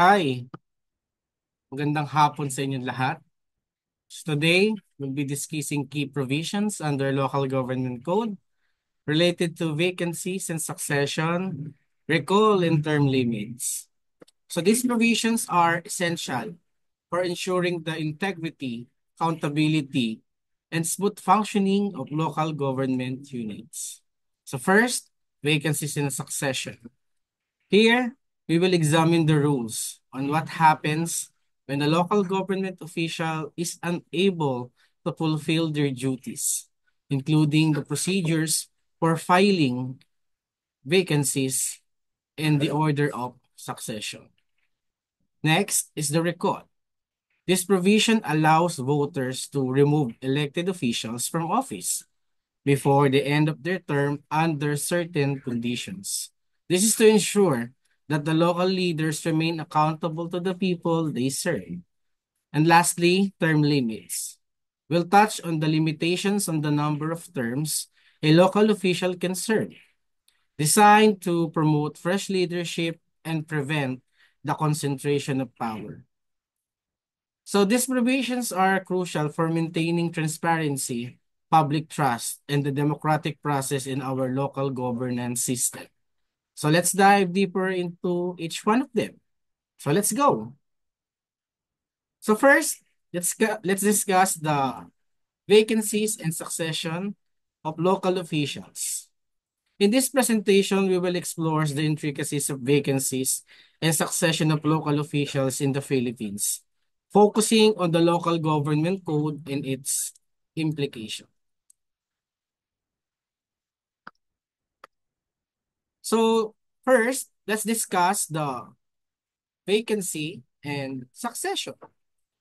Hi, magandang hapon sa inyong lahat. Today, we'll be discussing key provisions under Local Government Code related to vacancies and succession, recall, and term limits. So these provisions are essential for ensuring the integrity, accountability, and smooth functioning of local government units. So first, vacancies and succession. Here, we will examine the rules on what happens when a local government official is unable to fulfill their duties, including the procedures for filing vacancies and the order of succession. Next is the recall. This provision allows voters to remove elected officials from office before the end of their term under certain conditions. This is to ensure that the local leaders remain accountable to the people they serve. And lastly, term limits. We'll touch on the limitations on the number of terms a local official can serve, designed to promote fresh leadership and prevent the concentration of power. So these provisions are crucial for maintaining transparency, public trust, and the democratic process in our local governance system. So let's dive deeper into each one of them. So let's go. So first, let's discuss the vacancies and succession of local officials. In this presentation, we will explore the intricacies of vacancies and succession of local officials in the Philippines, focusing on the local government code and its implication. So first, let's discuss the vacancy and succession.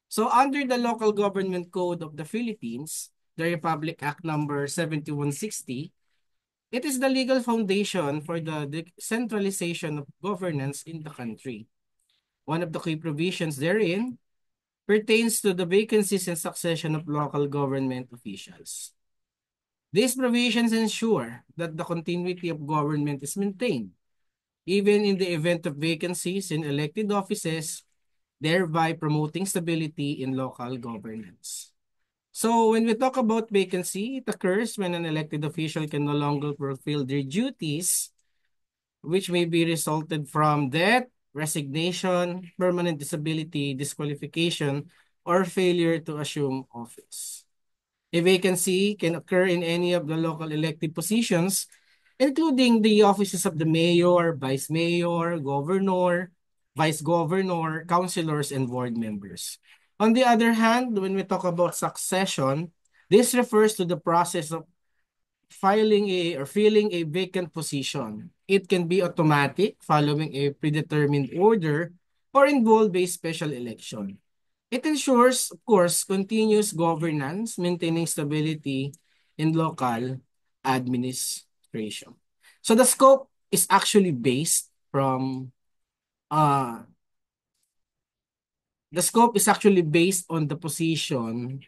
So under the Local Government Code of the Philippines, the Republic Act number 7160, it is the legal foundation for the decentralization of governance in the country. One of the key provisions therein pertains to the vacancies and succession of local government officials. These provisions ensure that the continuity of government is maintained, even in the event of vacancies in elected offices, thereby promoting stability in local governance. So when we talk about vacancy, it occurs when an elected official can no longer fulfill their duties, which may be resulted from death, resignation, permanent disability, disqualification, or failure to assume office. A vacancy can occur in any of the local elected positions, including the offices of the mayor, vice mayor, governor, vice governor, councilors, and board members. On the other hand, when we talk about succession, this refers to the process of filing a or filling a vacant position. It can be automatic following a predetermined order or involve a special election. It ensures, of course, continuous governance, maintaining stability in local administration. So the scope is actually based from uh the scope is actually based on the position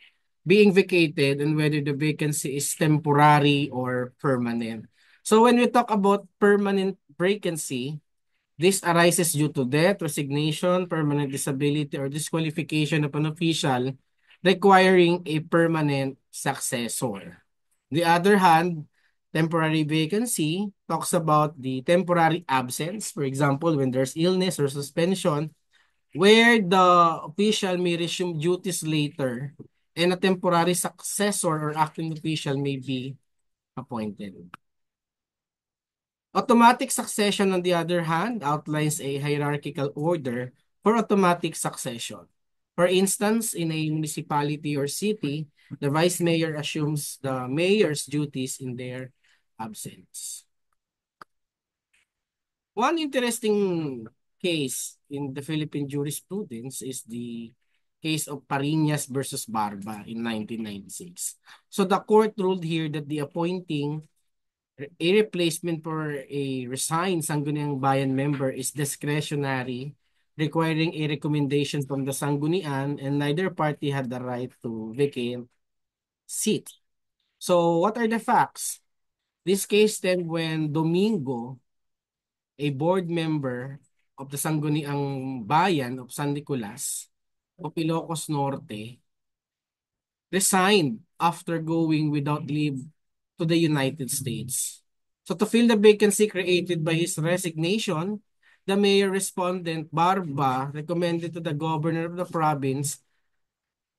being vacated and whether the vacancy is temporary or permanent. So when we talk about permanent vacancy, this arises due to death, resignation, permanent disability, or disqualification of an official requiring a permanent successor. The other hand, temporary vacancy talks about the temporary absence, for example, when there's illness or suspension, where the official may resume duties later and a temporary successor or acting official may be appointed. Automatic succession, on the other hand, outlines a hierarchical order for automatic succession. For instance, in a municipality or city, the vice mayor assumes the mayor's duties in their absence. One interesting case in the Philippine jurisprudence is the case of Pariñas versus Barba in 1996. So the court ruled here that the appointing a replacement for a resigned Sangguniang Bayan member is discretionary, requiring a recommendation from the Sanggunian, and neither party had the right to vacate seat. So what are the facts? This case then when Domingo, a board member of the Sangguniang Bayan of San Nicolas of Ilocos Norte resigned after going without leave to the United States. So to fill the vacancy created by his resignation, the mayor respondent Barba recommended to the governor of the province,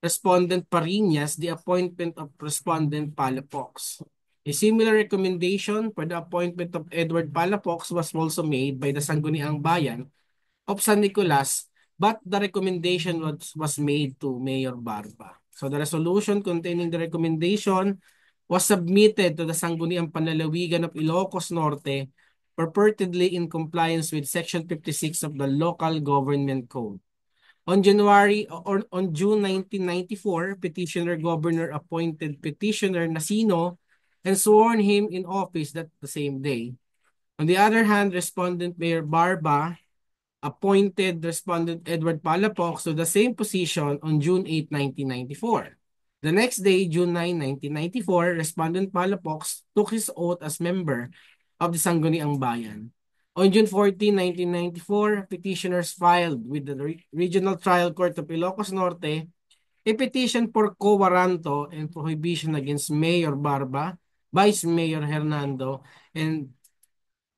Respondent Parinas, the appointment of Respondent Palafox. A similar recommendation for the appointment of Edward Palafox was also made by the Sangguniang Bayan of San Nicolas, but the recommendation was made to Mayor Barba. So the resolution containing the recommendation was submitted to the Sangguniang Panlalawigan of Ilocos Norte, purportedly in compliance with Section 56 of the Local Government Code. On June 1994, Petitioner Governor appointed Petitioner Nasino and sworn him in office that the same day. On the other hand, Respondent Mayor Barba appointed Respondent Edward Palafox to the same position on June 8, 1994. The next day, June 9, 1994, Respondent Palafox took his oath as member of the Sangguniang Bayan. On June 14, 1994, petitioners filed with the Regional Trial Court of Ilocos Norte a petition for quo warranto and prohibition against Mayor Barba, Vice Mayor Hernando, and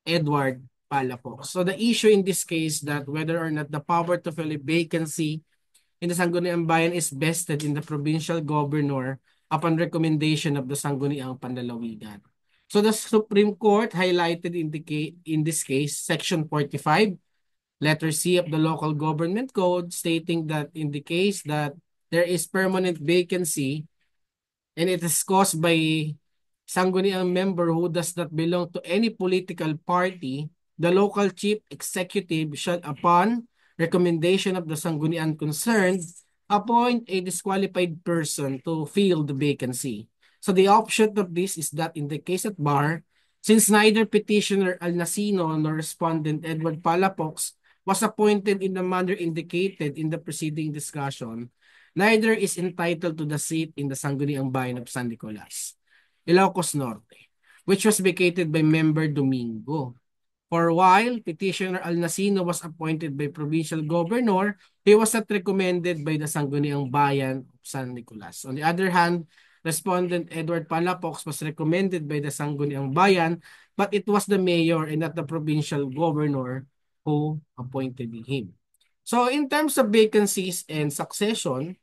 Edward Palafox. So the issue in this case that whether or not the power to fill a vacancy in the Sangguniang Bayan is vested in the provincial governor upon recommendation of the Sangguniang Panlalawigan. So the Supreme Court highlighted in this case Section 45, letter C of the Local Government Code, stating that in the case that there is permanent vacancy and it is caused by Sangguniang member who does not belong to any political party, the local chief executive shall, upon recommendation of the Sangguniang concerned, appoint a disqualified person to fill the vacancy. So the option of this is that in the case at bar, since neither petitioner Al Nasino nor respondent Edward Palafox was appointed in the manner indicated in the preceding discussion, neither is entitled to the seat in the Sangguniang Bayan of San Nicolas, Ilocos Norte, which was vacated by member Domingo. For a while, petitioner Al Nasino was appointed by provincial governor, he was not recommended by the Sangguniang Bayan of San Nicolas. On the other hand, respondent Edward Palafox was recommended by the Sangguniang Bayan, but it was the mayor and not the provincial governor who appointed him. So in terms of vacancies and succession,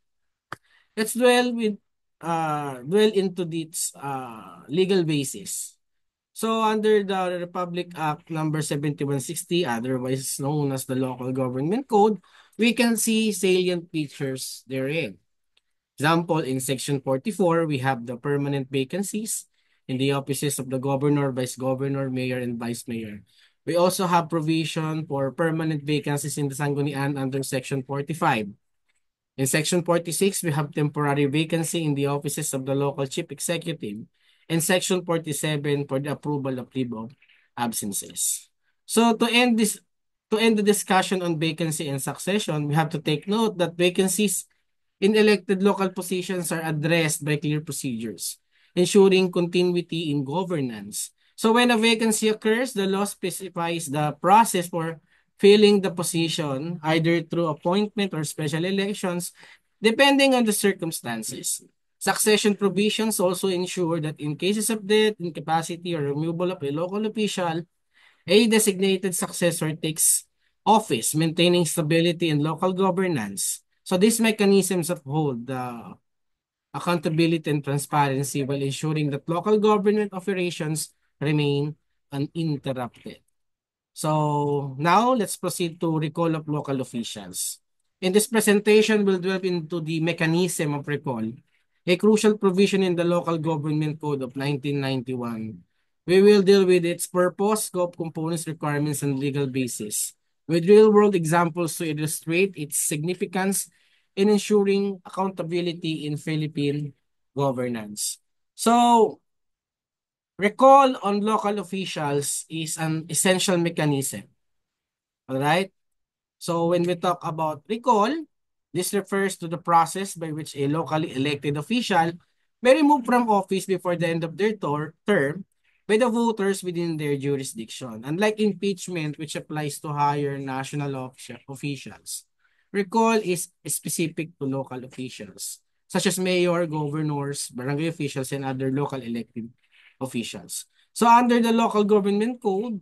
let's dwell into this legal basis. So under the Republic Act number 7160, otherwise known as the Local Government Code, we can see salient features therein. Example, in Section 44, we have the permanent vacancies in the offices of the governor, vice governor, mayor, and vice mayor. We also have provision for permanent vacancies in the Sanggunian under Section 45. In Section 46, we have temporary vacancy in the offices of the local chief executive. And Section 47 for the approval of leave of absences. So to end the discussion on vacancy and succession, we have to take note that vacancies in elected local positions are addressed by clear procedures, ensuring continuity in governance. So when a vacancy occurs, the law specifies the process for filling the position, either through appointment or special elections, depending on the circumstances. Succession provisions also ensure that in cases of death, incapacity, or removal of a local official, a designated successor takes office, maintaining stability in local governance. So these mechanisms uphold the accountability and transparency while ensuring that local government operations remain uninterrupted. So now let's proceed to recall of local officials. In this presentation, we'll delve into the mechanism of recall, a crucial provision in the Local Government Code of 1991. We will deal with its purpose, scope, components, requirements, and legal basis, with real-world examples to illustrate its significance in ensuring accountability in Philippine governance. So, recall on local officials is an essential mechanism. All right? So when we talk about recall, this refers to the process by which a locally elected official may remove from office before the end of their term by the voters within their jurisdiction. Unlike impeachment, which applies to higher national officials, recall is specific to local officials, such as mayor, governors, barangay officials, and other local elected officials. So under the local government code,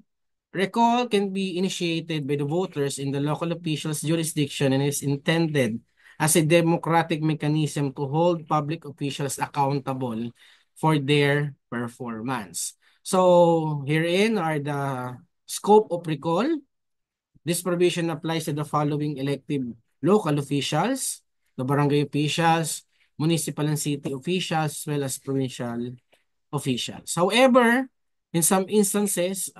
recall can be initiated by the voters in the local official's jurisdiction and is intended as a democratic mechanism to hold public officials accountable for their performance. So herein are the scope of recall. This provision applies to the following elected local officials, the barangay officials, municipal and city officials, as well as provincial officials. However, in some instances,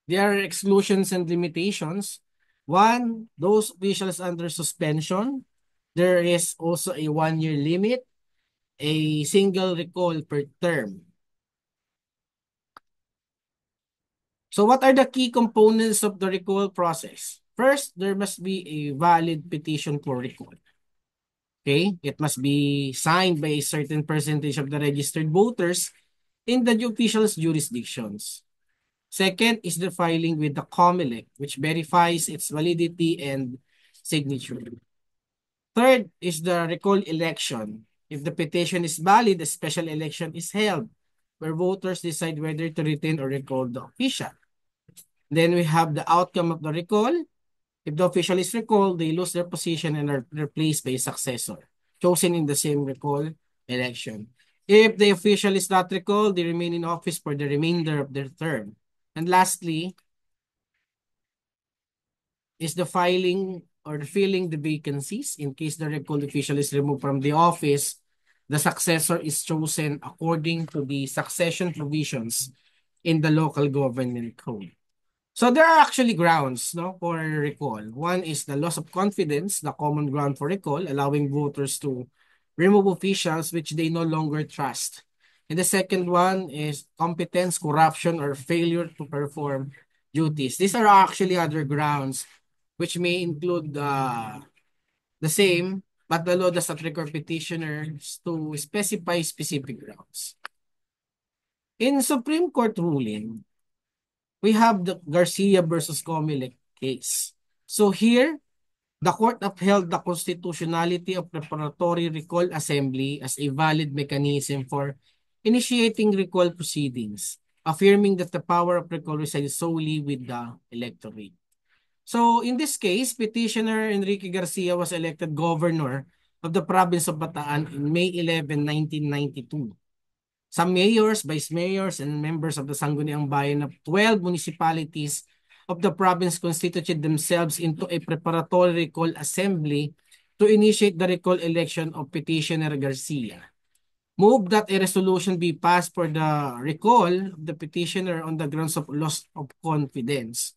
there are exclusions and limitations. One, those officials under suspension. There is also a 1-year limit, a single recall per term. So what are the key components of the recall process? First, there must be a valid petition for recall. Okay? It must be signed by a certain percentage of the registered voters in the official's jurisdictions. Second is the filing with the COMELEC, which verifies its validity and signature. Third is the recall election. If the petition is valid, a special election is held where voters decide whether to retain or recall the official. Then we have the outcome of the recall. If the official is recalled, they lose their position and are replaced by a successor, chosen in the same recall election. If the official is not recalled, they remain in office for the remainder of their term. And lastly, is the filing or filling the vacancies. In case the recalled official is removed from the office, the successor is chosen according to the succession provisions in the local government code. So there are actually grounds, no, for recall. One is the loss of confidence, the common ground for recall, allowing voters to remove officials which they no longer trust. And the second one is competence, corruption, or failure to perform duties. These are actually other grounds which may include the same, but the law does not require petitioners to specify specific grounds. In Supreme Court ruling, we have the Garcia versus Comelec case. So here, the court upheld the constitutionality of preparatory recall assembly as a valid mechanism for initiating recall proceedings, affirming that the power of recall resides solely with the electorate. So in this case, petitioner Enrique Garcia was elected governor of the province of Bataan in May 11, 1992. Some mayors, vice mayors, and members of the Sangguniang Bayan of 12 municipalities of the province constituted themselves into a preparatory recall assembly to initiate the recall election of petitioner Garcia. Move that a resolution be passed for the recall of the petitioner on the grounds of loss of confidence.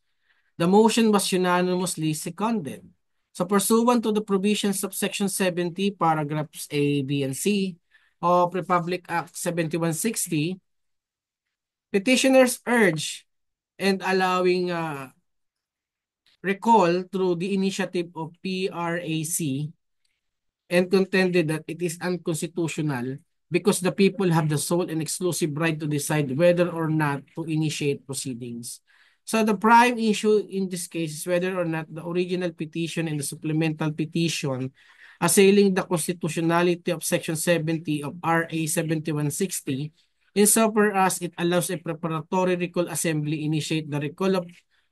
The motion was unanimously seconded. So pursuant to the provisions of Section 70, paragraphs A, B, and C of Republic Act 7160, petitioners urge and allowing recall through the initiative of PRAC and contended that it is unconstitutional because the people have the sole and exclusive right to decide whether or not to initiate proceedings. So the prime issue in this case is whether or not the original petition and the supplemental petition assailing the constitutionality of Section 70 of RA 7160 insofar as it allows a preparatory recall assembly initiate the recall of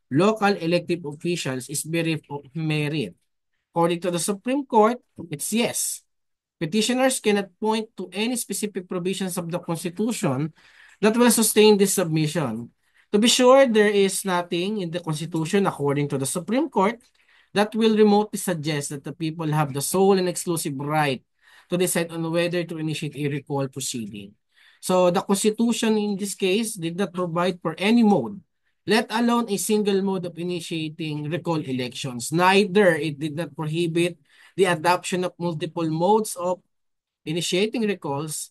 local elective officials is bereft of merit. According to the Supreme Court, it's yes. Petitioners cannot point to any specific provisions of the Constitution that will sustain this submission. To be sure, there is nothing in the Constitution, according to the Supreme Court, that will remotely suggest that the people have the sole and exclusive right to decide on whether to initiate a recall proceeding. So the Constitution in this case did not provide for any mode, let alone a single mode of initiating recall elections. Neither it did not prohibit the adoption of multiple modes of initiating recalls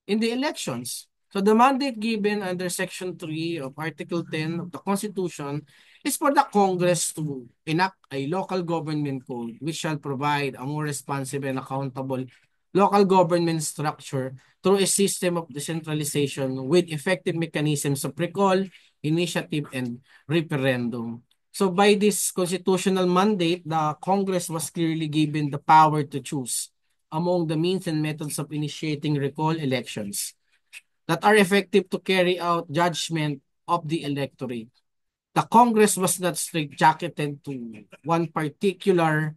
in the elections. So the mandate given under Section 3 of Article 10 of the Constitution is for the Congress to enact a local government code which shall provide a more responsive and accountable local government structure through a system of decentralization with effective mechanisms of recall, initiative, and referendum. So by this constitutional mandate, the Congress was clearly given the power to choose among the means and methods of initiating recall elections that are effective to carry out judgment of the electorate. The Congress was not straitjacketed to one particular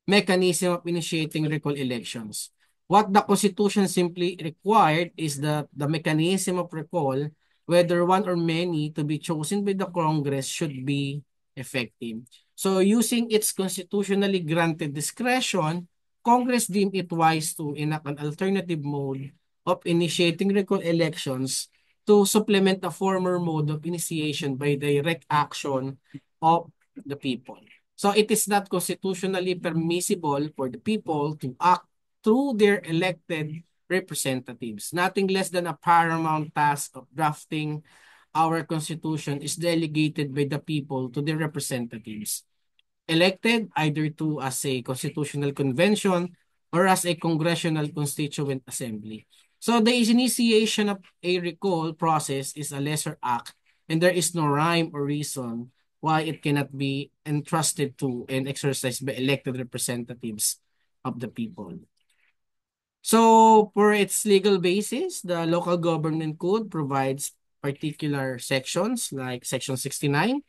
mechanism of initiating recall elections. What the Constitution simply required is that the mechanism of recall, whether one or many to be chosen by the Congress, should be effective. So using its constitutionally granted discretion, Congress deemed it wise to enact an alternative mode of initiating recall elections to supplement the former mode of initiation by direct action of the people. So it is not constitutionally permissible for the people to act through their elected representatives. Nothing less than a paramount task of drafting our constitution is delegated by the people to their representatives, elected either to as a constitutional convention or as a congressional constituent assembly. So the initiation of a recall process is a lesser act, and there is no rhyme or reason why it cannot be entrusted to and exercised by elected representatives of the people. So for its legal basis, the local government code provides particular sections like section 69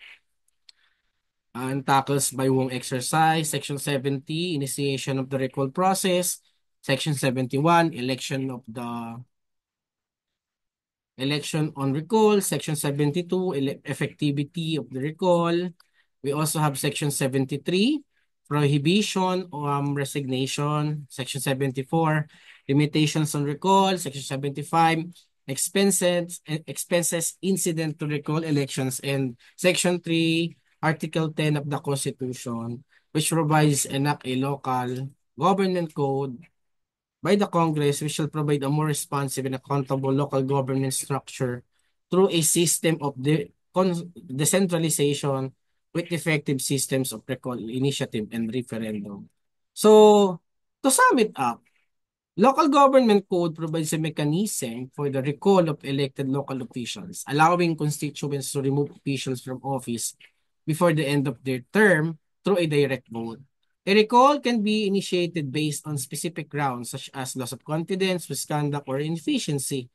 and tackles by Wong exercise. Section 70, initiation of the recall process. Section 71, election on recall. Section 72, effectivity of the recall. We also have Section 73, prohibition resignation. Section 74, limitations on recall. Section 75, expenses incident to recall elections. And Section 3, Article 10 of the Constitution, which provides enact a local government code by the Congress, which shall provide a more responsive and accountable local government structure through a system of decentralization with effective systems of recall initiative and referendum. So, to sum it up, local government code provides a mechanism for the recall of elected local officials, allowing constituents to remove officials from office before the end of their term through a direct vote. A recall can be initiated based on specific grounds such as loss of confidence, misconduct, or inefficiency.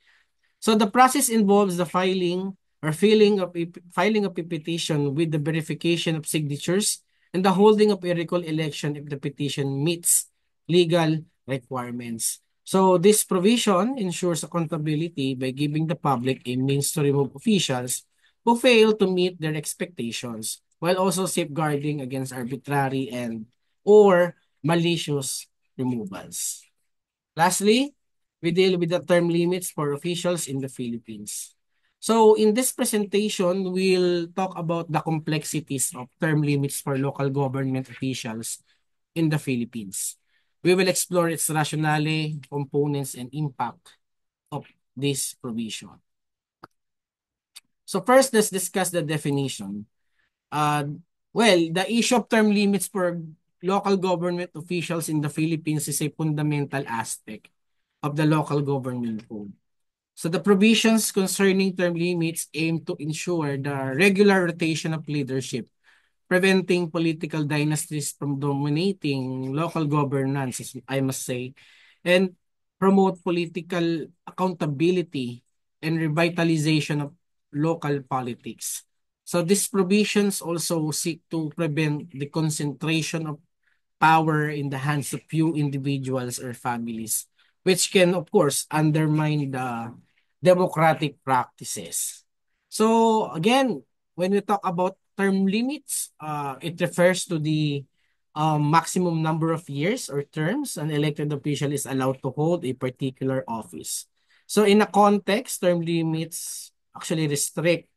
So the process involves the filing of a petition with the verification of signatures and the holding of a recall election if the petition meets legal requirements. So this provision ensures accountability by giving the public a means to remove officials who fail to meet their expectations, while also safeguarding against arbitrary and or malicious removals. Lastly, we deal with the term limits for officials in the Philippines. So in this presentation, we'll talk about the complexities of term limits for local government officials in the Philippines. We will explore its rationale, components, and impact of this provision. So first, let's discuss the definition. The issue of term limits for local government officials in the Philippines is a fundamental aspect of the local government code. So the provisions concerning term limits aim to ensure the regular rotation of leadership, preventing political dynasties from dominating local governance, I must say, and promote political accountability and revitalization of local politics. So these provisions also seek to prevent the concentration of power in the hands of few individuals or families, which can, of course, undermine the democratic practices. So again, when we talk about term limits, it refers to the maximum number of years or terms an elected official is allowed to hold a particular office. So in a context, term limits actually restrict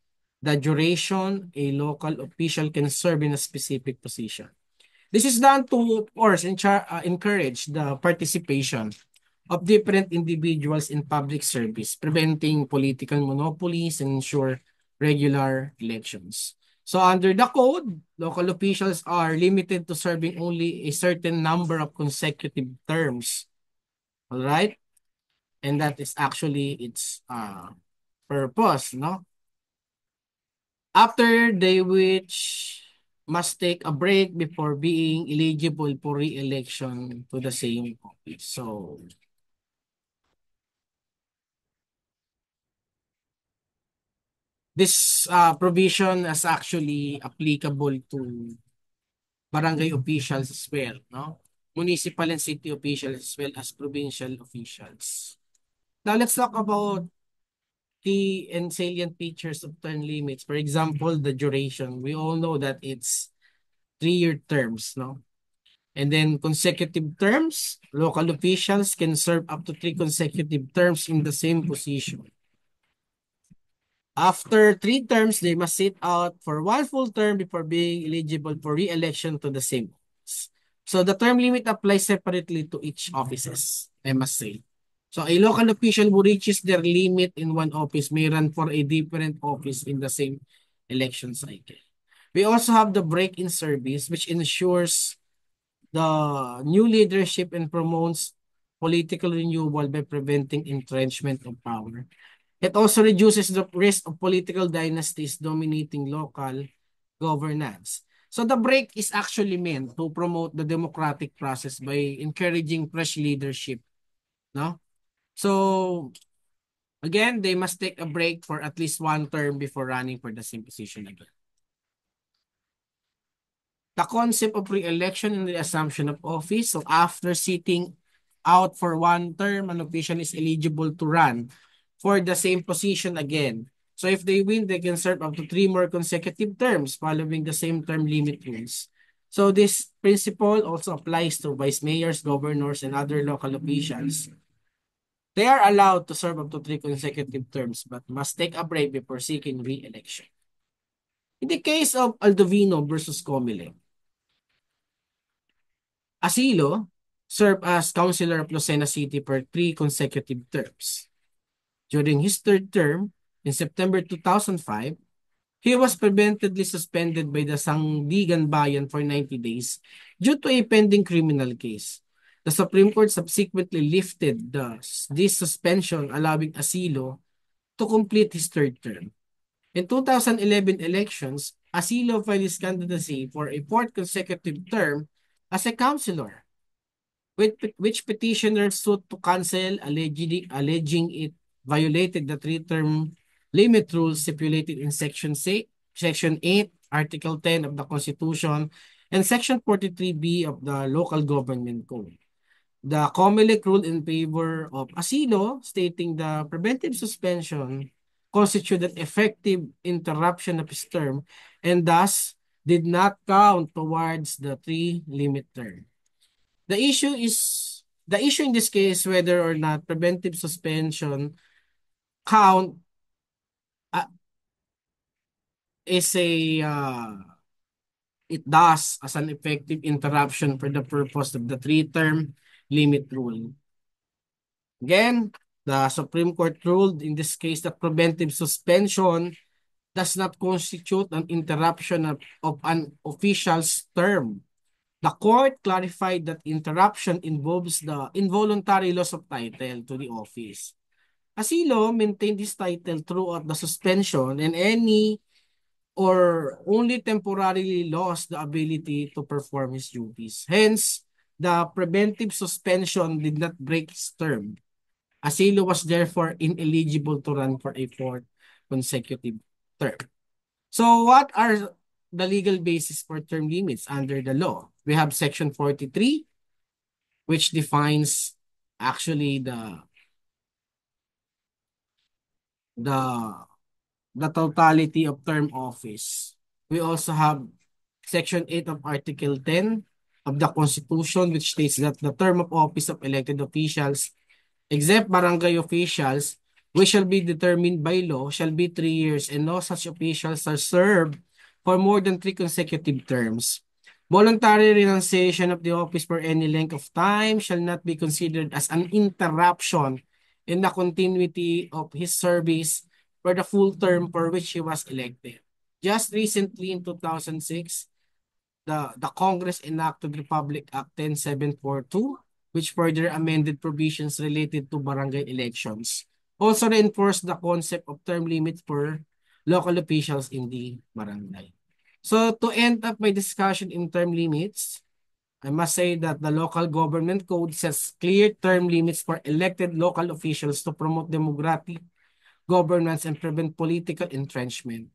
the duration a local official can serve in a specific position. This is done to, of course, encourage the participation of different individuals in public service, preventing political monopolies and ensure regular elections. So under the code, local officials are limited to serving only a certain number of consecutive terms All right? And that is actually its purpose, no? After they which must take a break before being eligible for re-election to the same office. So, this provision is actually applicable to barangay officials as well, no? Municipal and city officials as well as provincial officials. Now, let's talk about key and salient features of term limits. For example, the duration. We all know that it's 3-year terms, no? And then consecutive terms, local officials can serve up to 3 consecutive terms in the same position. After 3 terms, they must sit out for 1 full term before being eligible for re-election to the same office. So the term limit applies separately to each offices, I must say. So a local official who reaches their limit in one office may run for a different office in the same election cycle. We also have the break-in service, which ensures the new leadership and promotes political renewal by preventing entrenchment of power. It also reduces the risk of political dynasties dominating local governance. So the break is actually meant to promote the democratic process by encouraging fresh leadership, no? So again, they must take a break for at least 1 term before running for the same position again. The concept of re-election and the assumption of office. So after sitting out for 1 term, an official is eligible to run for the same position again. So if they win, they can serve up to 3 more consecutive terms following the same term limit rules. So this principle also applies to vice mayors, governors, and other local officials. They are allowed to serve up to 3 consecutive terms but must take a break before seeking re-election. In the case of Aldovino versus Comelec, Asilo served as councilor of Lucena City for 3 consecutive terms. During his third term, in September 2005, he was preventatively suspended by the Sandigan Bayan for 90 days due to a pending criminal case. The Supreme Court subsequently lifted this suspension, allowing Asilo to complete his third term. In 2011 elections, Asilo filed his candidacy for a fourth consecutive term as a councilor, which petitioners sought to cancel, alleging it violated the 3-term limit rules stipulated in Section 8, Article 10 of the Constitution, and Section 43B of the Local Government Code. The COMELEC ruled in favor of Asilo, stating the preventive suspension constituted effective interruption of his term and thus did not count towards the 3 limit term. The issue in this case whether or not preventive suspension count uh, is a it does as an effective interruption for the purpose of the 3-term limit rule. Again, the Supreme Court ruled in this case that preventive suspension does not constitute an interruption of an official's term. The court clarified that interruption involves the involuntary loss of title to the office. Asilo maintained his title throughout the suspension and any or only temporarily lost the ability to perform his duties. Hence, the preventive suspension did not break his term. Asilo was therefore ineligible to run for a fourth consecutive term. So what are the legal basis for term limits under the law? We have Section 43, which defines actually the the totality of term office. We also have Section 8 of Article 10 of the Constitution, which states that the term of office of elected officials, except barangay officials, which shall be determined by law, shall be 3 years, and no such officials are served for more than 3 consecutive terms. Voluntary renunciation of the office for any length of time shall not be considered as an interruption in the continuity of his service for the full term for which he was elected. Just recently in 2006, the Congress enacted Republic Act 10742, which further amended provisions related to barangay elections. Also reinforced the concept of term limits for local officials in the barangay. So to end up my discussion in term limits, I must say that the local government code sets clear term limits for elected local officials to promote democratic governance and prevent political entrenchment,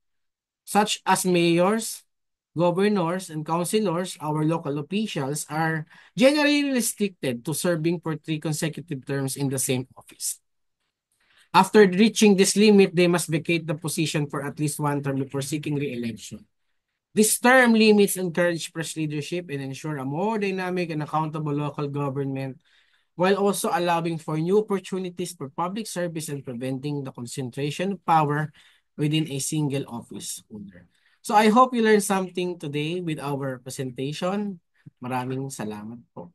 such as mayors, governors, and councilors. Our local officials are generally restricted to serving for 3 consecutive terms in the same office. After reaching this limit, they must vacate the position for at least 1 term before seeking re-election. This term limits encourage fresh leadership and ensure a more dynamic and accountable local government, while also allowing for new opportunities for public service and preventing the concentration of power within a single office holder. So I hope you learned something today with our presentation. Maraming salamat po.